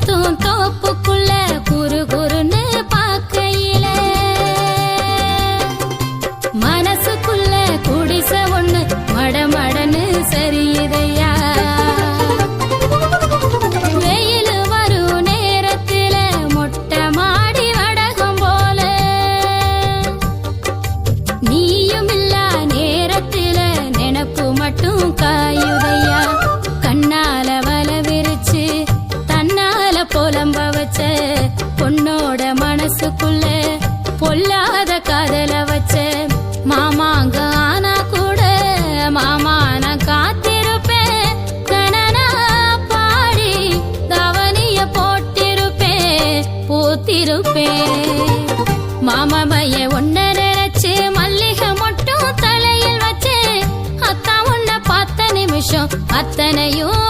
சுத்தும் தோப்புக்குள்ள குறு குறுன்னு பாக்கையில மனசுக்குள்ள குடிச ஒண்ணு மடமடன்னு சரியுதையா. வெயில் வரும் நேரத்தில மொட்டை மாடி வடகம் போல நீயும் இல்லா நேரத்தில நினப்பு மட்டும் காயுதையா. கண்ணால வல விரிச்சு தன்னால புலம்ப வச்ச பொண்ணோட மனசுக்குள்ள பொல்லாத காதல வச்ச மாமாங்க ஆனா கூட மாமா நான் காத்திருப்பேன். கணனா பாடி கவனிய போட்டிருப்பேன் பூத்திருப்பேன். மாமாமைய ஒன்ன நினைச்சு மல்லிகை மட்டும் தலையில் வச்சு அத்தா உன்னை பார்த்த நிமிஷம் அத்தனையும்